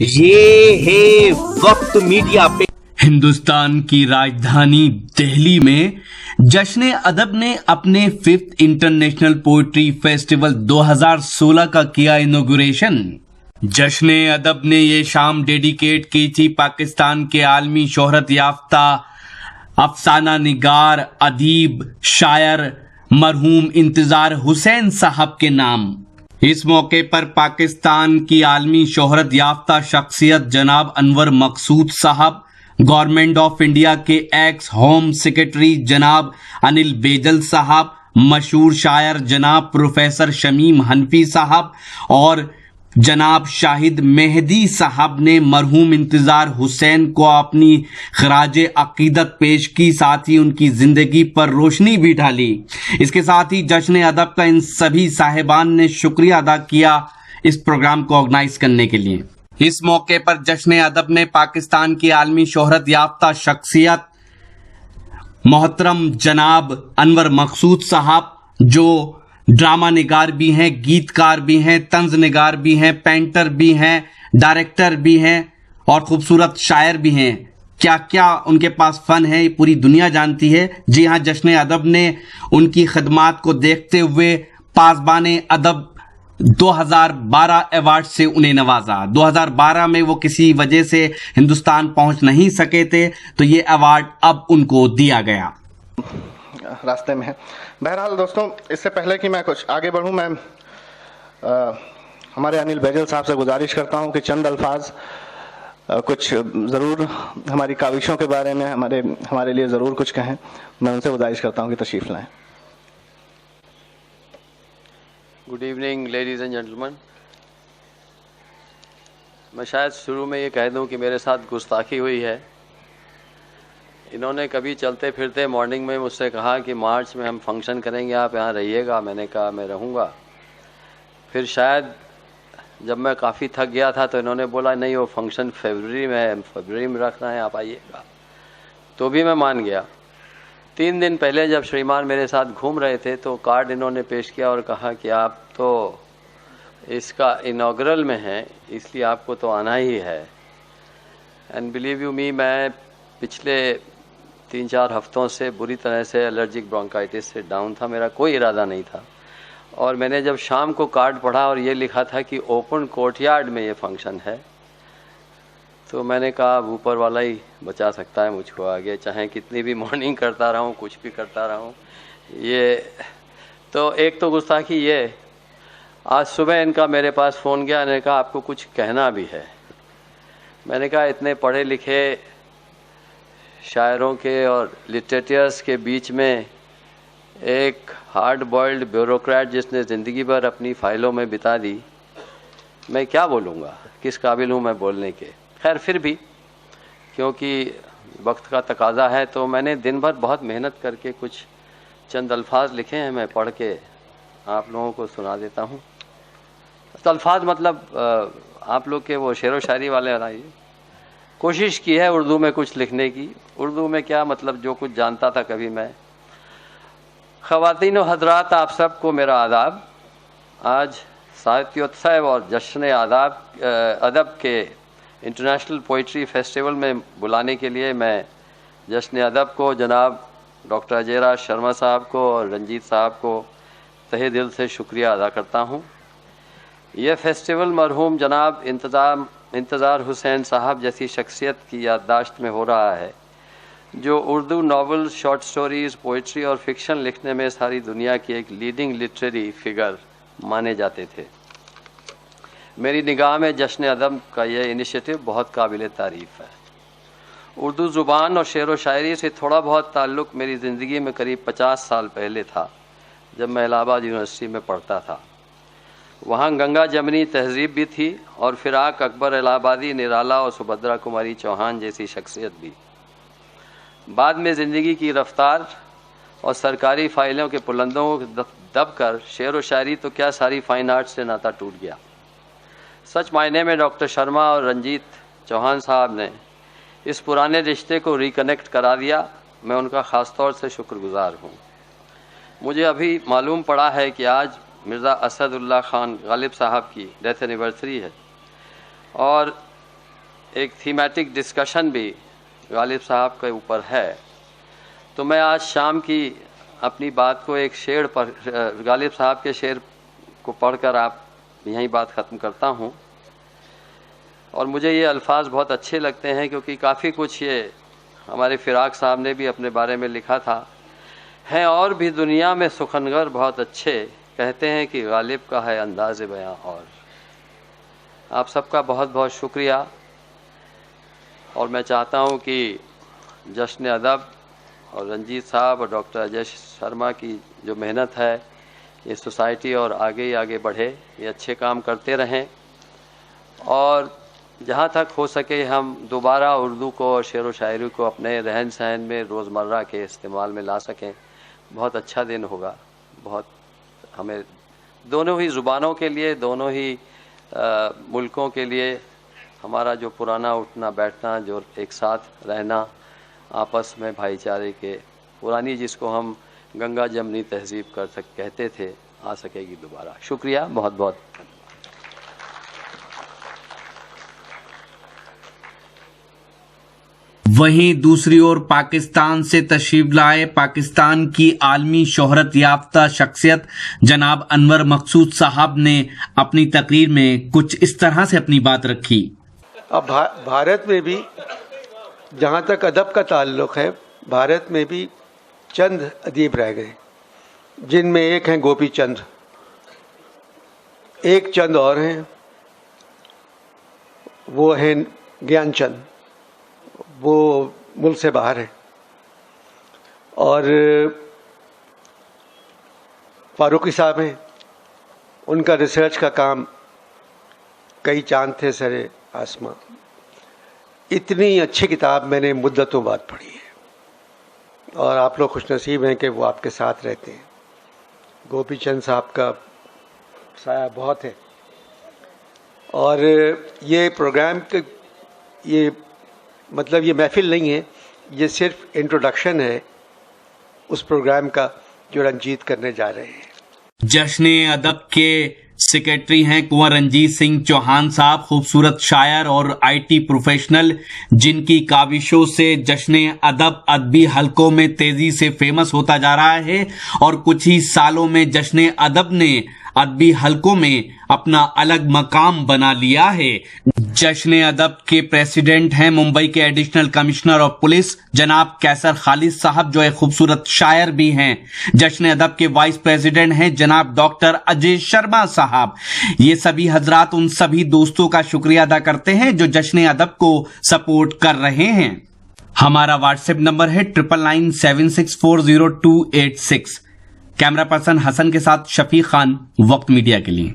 ये है वक्त मीडिया पे। हिंदुस्तान की राजधानी दिल्ली में जश्न अदब ने अपने 5th इंटरनेशनल पोएट्री फेस्टिवल 2016 का किया इनॉग्रेशन। जश्न अदब ने ये शाम डेडिकेट की थी पाकिस्तान के आलमी शोहरत याफ्ता अफसाना निगार, अदीब, शायर मरहूम इंतजार हुसैन साहब के नाम। इस मौके पर पाकिस्तान की आलमी शोहरत याफ्ता शख्सियत जनाब अनवर मकसूद साहब, गवर्नमेंट ऑफ इंडिया के एक्स होम सेक्रेटरी जनाब अनिल बेजल साहब, मशहूर शायर जनाब प्रोफेसर शमीम हनफी साहब और जनाब शाहिद मेहदी साहब ने मरहूम इंतजार हुसैन को अपनी खराजे अकीदत पेश की, साथ ही उनकी जिंदगी पर रोशनी भी डाली। इसके साथ ही जश्न अदब का इन सभी साहिबान ने शुक्रिया अदा किया इस प्रोग्राम को ऑर्गेनाइज करने के लिए। इस मौके पर जश्न अदब ने पाकिस्तान की आलमी शोहरत याफ्ता शख्सियत मोहतरम जनाब अनवर मकसूद साहब, जो ड्रामा निगार भी हैं, गीतकार भी हैं, तंज निगार भी हैं, पेंटर भी हैं, डायरेक्टर भी हैं और खूबसूरत शायर भी हैं। क्या क्या उनके पास फन है ये पूरी दुनिया जानती है। जी हाँ, जश्न अदब ने उनकी खदमात को देखते हुए पासबान अदब 2012 अवार्ड से उन्हें नवाजा। 2012 में वो किसी वजह से हिंदुस्तान पहुंच नहीं सके थे, तो ये अवार्ड अब उनको दिया गया। रास्ते में है। बहरहाल दोस्तों, इससे पहले कि मैं कुछ आगे बढ़ूं, मैं हमारे अनिल बेजल साहब से गुजारिश करता हूं कि चंद अल्फाज कुछ ज़रूर हमारी काविशों के बारे में हमारे लिए ज़रूर कुछ कहें। मैं उनसे गुजारिश करता हूं कि तशरीफ़ लाएं। Good evening ladies and gentleman. मैं शायद शुरू में ये कह दूं कि मेरे साथ गुस्ताखी हुई है। इन्होंने कभी चलते फिरते मॉर्निंग में मुझसे कहा कि मार्च में हम फंक्शन करेंगे, आप यहाँ रहिएगा। मैंने कहा मैं रहूँगा। फिर शायद जब मैं काफ़ी थक गया था तो इन्होंने बोला नहीं, वो फंक्शन फरवरी में रखना है, आप आइएगा। तो भी मैं मान गया। 3 दिन पहले जब श्रीमान मेरे साथ घूम रहे थे तो कार्ड इन्होंने पेश किया और कहा कि आप तो इसका इनॉग्रल में हैं, इसलिए आपको तो आना ही है। एंड बिलीव यू मी, मैं पिछले 3-4 हफ्तों से बुरी तरह से एलर्जिक ब्रोंकाइटिस से डाउन था। मेरा कोई इरादा नहीं था और मैंने जब शाम को कार्ड पढ़ा और ये लिखा था कि ओपन कोर्टयार्ड में ये फंक्शन है, तो मैंने कहा अब ऊपर वाला ही बचा सकता है मुझको आगे, चाहे कितनी भी मॉर्निंग करता रहूं, कुछ भी करता रहूं। ये तो एक तो गुस्ताखी ये। आज सुबह इनका मेरे पास फ़ोन गया, इन्होंने कहा आपको कुछ कहना भी है। मैंने कहा इतने पढ़े लिखे शायरों के और लिटरेचर्स के बीच में एक हार्ड बॉइल्ड ब्यूरोक्रेट जिसने ज़िंदगी भर अपनी फ़ाइलों में बिता दी, मैं क्या बोलूँगा, किस काबिल हूँ मैं बोलने के। खैर फिर भी क्योंकि वक्त का तकाजा है तो मैंने दिन भर बहुत मेहनत करके कुछ चंद अल्फाज लिखे हैं, मैं पढ़ के आप लोगों को सुना देता हूँ। तो अल्फाज मतलब आप लोग के वो शेर व शायरी वाले बनाइए। कोशिश की है उर्दू में कुछ लिखने की। उर्दू में क्या मतलब, जो कुछ जानता था कभी मैं। ख़वातीन व हज़रात, आप सबको मेरा आदाब। आज साहित्योत्सव और जश्न अदब के इंटरनेशनल पोइट्री फेस्टिवल में बुलाने के लिए मैं जश्न अदब को, जनाब डॉक्टर अजयराज शर्मा साहब को और रंजीत साहब को तहे दिल से शुक्रिया अदा करता हूँ। यह फेस्टिवल मरहूम जनाब इंतज़ार हुसैन साहब जैसी शख्सियत की याददाश्त में हो रहा है, जो Urdu novel, short stories, poetry और फिक्शन लिखने में सारी दुनिया की एक लीडिंग लिटरेरी फिगर माने जाते थे। मेरी निगाह में जश्न अदब का यह इनिशिएटिव बहुत काबिल तारीफ़ है। उर्दू ज़ुबान और शेर व शायरी से थोड़ा बहुत ताल्लुक़ मेरी ज़िंदगी में करीब 50 साल पहले था, जब मैं इलाहाबाद यूनिवर्सिटी में पढ़ता था। वहाँ गंगा जमनी तहज़ीब भी थी और फिराक अकबर इलाहाबादी, निराला और सुभद्रा कुमारी चौहान जैसी शख्सियत भी। बाद में ज़िंदगी की रफ्तार और सरकारी फ़ाइलों के पुलंदों को दब कर शेर व शायरी तो क्या सारी फ़ाइन आर्ट से नाता टूट गया। सच मायने में डॉक्टर शर्मा और रंजीत चौहान साहब ने इस पुराने रिश्ते को रिकनेक्ट करा दिया। मैं उनका ख़ास तौर से शुक्रगुज़ार हूँ। मुझे अभी मालूम पड़ा है कि आज मिर्ज़ा असदुल्ला खान गालिब साहब की डेथ एनिवर्सरी है और एक थीमेटिक डिस्कशन भी गालिब साहब के ऊपर है, तो मैं आज शाम की अपनी बात को एक शेर पर गालिब साहब के शेर को पढ़कर आप यहीं बात ख़त्म करता हूँ। और मुझे ये अल्फाज बहुत अच्छे लगते हैं क्योंकि काफ़ी कुछ ये हमारे फिराक साहब ने भी अपने बारे में लिखा था। हैं और भी दुनिया में सुखनगर बहुत अच्छे, कहते हैं कि गालिब का है अंदाज़ बयां। और आप सबका बहुत बहुत शुक्रिया। और मैं चाहता हूँ कि जश्न अदब और रंजीत साहब और डॉक्टर अजय शर्मा की जो मेहनत है, ये सोसाइटी और आगे ही आगे बढ़े, ये अच्छे काम करते रहें और जहाँ तक हो सके हम दोबारा उर्दू को और शेर व शायरी को अपने रहन सहन में रोज़मर्रा के इस्तेमाल में ला सकें। बहुत अच्छा दिन होगा। बहुत हमें दोनों ही ज़ुबानों के लिए, दोनों ही मुल्कों के लिए हमारा जो पुराना उठना बैठना, जो एक साथ रहना, आपस में भाईचारे के, पुरानी जिसको हम गंगा जमनी तहजीब कहते थे, आ सकेगी दोबारा। शुक्रिया, बहुत बहुत धन्यवाद। वहीं दूसरी ओर पाकिस्तान से तशरीफ लाए पाकिस्तान की आलमी शोहरत याफ्ता शख्सियत जनाब अनवर मकसूद साहब ने अपनी तकरीर में कुछ इस तरह से अपनी बात रखी। अब भारत में भी जहाँ तक अदब का ताल्लुक़ है, भारत में भी चंद अदीब रह गए, जिनमें एक हैं गोपी चंद, एक चंद और हैं, वो हैं ज्ञानचंद, वो मुल्क से बाहर है। और फारूकी साहब हैं, उनका रिसर्च का काम कई चांद थे सरे आसमां। इतनी अच्छी किताब मैंने मुद्दतों बाद पढ़ी है और आप लोग खुशनसीब हैं कि वो आपके साथ रहते हैं। गोपी चंद साहब का साया बहुत है। और ये प्रोग्राम के ये मतलब ये महफिल नहीं है, ये सिर्फ इंट्रोडक्शन है उस प्रोग्राम का जो रंजीत करने जा रहे हैं। जश्न अदब के सेक्रेटरी हैं कुंवर रंजीत सिंह चौहान साहब, खूबसूरत शायर और आईटी प्रोफेशनल, जिनकी काविशों से जश्न अदब अदबी हलकों में तेजी से फेमस होता जा रहा है और कुछ ही सालों में जश्न अदब ने अदबी हलकों में अपना अलग मकाम बना लिया है। जश्न अदब के प्रेसिडेंट हैं मुंबई के एडिशनल कमिश्नर ऑफ पुलिस जनाब कैसर खालिद साहब, जो एक खूबसूरत शायर भी हैं। जश्न अदब के वाइस प्रेसिडेंट हैं जनाब डॉक्टर अजय शर्मा साहब। ये सभी हजरात उन सभी दोस्तों का शुक्रिया अदा करते हैं जो जश्न अदब को सपोर्ट कर रहे हैं। हमारा व्हाट्सएप नंबर है 9997640286। कैमरा पर्सन हसन के साथ शफीक खान, वक्त मीडिया के लिए।